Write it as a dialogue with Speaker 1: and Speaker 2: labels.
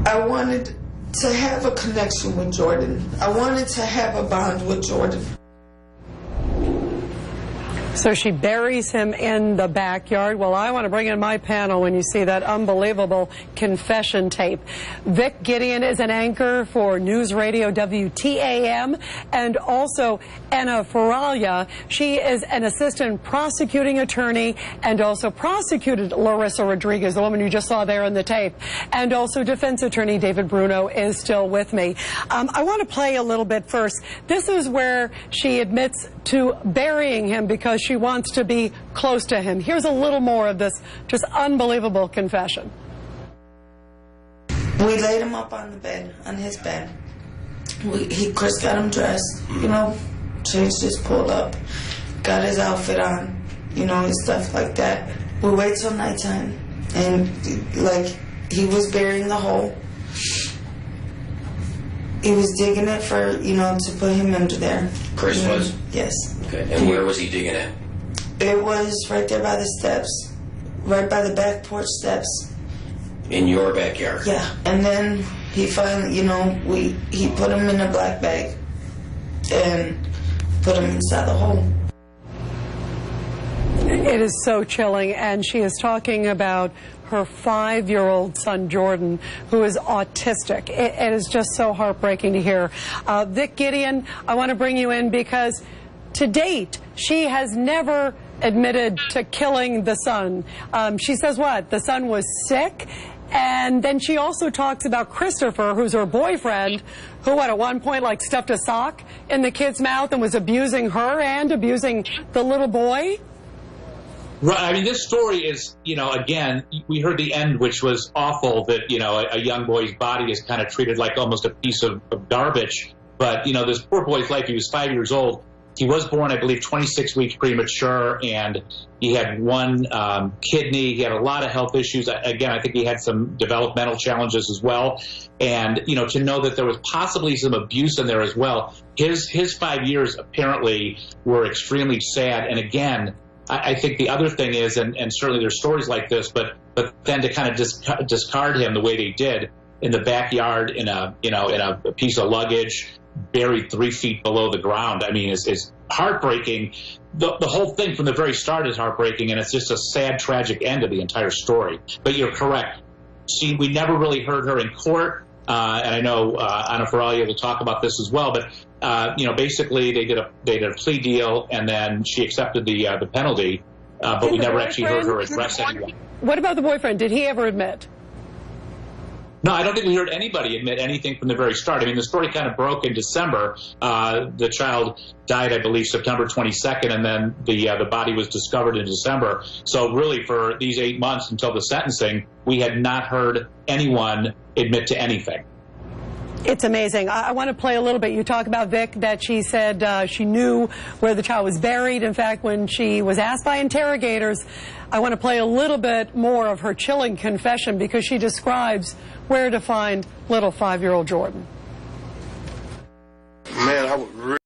Speaker 1: I wanted to have a connection with Jordan. I wanted to have a bond with Jordan.
Speaker 2: So she buries him in the backyard. Well, I want to bring in my panel when you see that unbelievable confession tape. Vic Gideon is an anchor for News Radio WTAM, and also Anna Faralia. She is an assistant prosecuting attorney and also prosecuted Larissa Rodriguez, the woman you just saw there in the tape. And also defense attorney David Bruno is still with me. I want to play a little bit first. This is where she admits to burying him because she wants to be close to him. Here's a little more of this just unbelievable confession.
Speaker 1: We laid him up on the bed, on his bed. Chris got him dressed, you know, changed his, pulled up, got his outfit on, you know, and stuff like that. We wait till nighttime, and like he was burying the hole. He was digging it for, you know, to put him under there.
Speaker 3: Chris was?
Speaker 1: Yes.
Speaker 3: Okay, and where was he digging it?
Speaker 1: It was right there by the steps, right by the back porch steps.
Speaker 3: In your backyard?
Speaker 1: Yeah, and then he finally, you know, he put him in a black bag and put him inside the hole.
Speaker 2: It is so chilling, and she is talking about her 5-year-old son, Jordan, who is autistic. It is just so heartbreaking to hear. Vic Gideon, I want to bring you in because to date, she has never admitted to killing the son. She says what? The son was sick. And then she also talks about Christopher, who's her boyfriend, who at one point like stuffed a sock in the kid's mouth and was abusing her and abusing the little boy.
Speaker 4: Right. I mean, this story is, you know, again, we heard the end, which was awful, that, you know, a young boy's body is kind of treated like almost a piece of garbage. But, you know, this poor boy's life, he was 5 years old. He was born, I believe, 26 weeks premature, and he had one kidney. He had a lot of health issues. Again, I think he had some developmental challenges as well. And, you know, to know that there was possibly some abuse in there as well. His 5 years apparently were extremely sad. And again, I think the other thing is, and certainly there's stories like this, but then to kind of discard him the way they did in the backyard in a piece of luggage, buried 3 feet below the ground. I mean, it's heartbreaking. The whole thing from the very start is heartbreaking, and it's just a sad, tragic end of the entire story. But you're correct. We never really heard her in court, and I know Anna Faralia will talk about this as well. But you know, basically they did a plea deal, and then she accepted the penalty. But we never actually heard her address anyone.
Speaker 2: What about the boyfriend? Did he ever admit?
Speaker 4: No, I don't think we heard anybody admit anything from the very start. I mean, the story kind of broke in December. The child died, I believe, September 22nd, and then the body was discovered in December. So really, for these 8 months until the sentencing, we had not heard anyone admit to anything.
Speaker 2: It's amazing. I want to play a little bit. You talk about Vic, that she said she knew where the child was buried. In fact, when she was asked by interrogators, I want to play a little bit more of her chilling confession because she describes where to find little 5-year-old Jordan.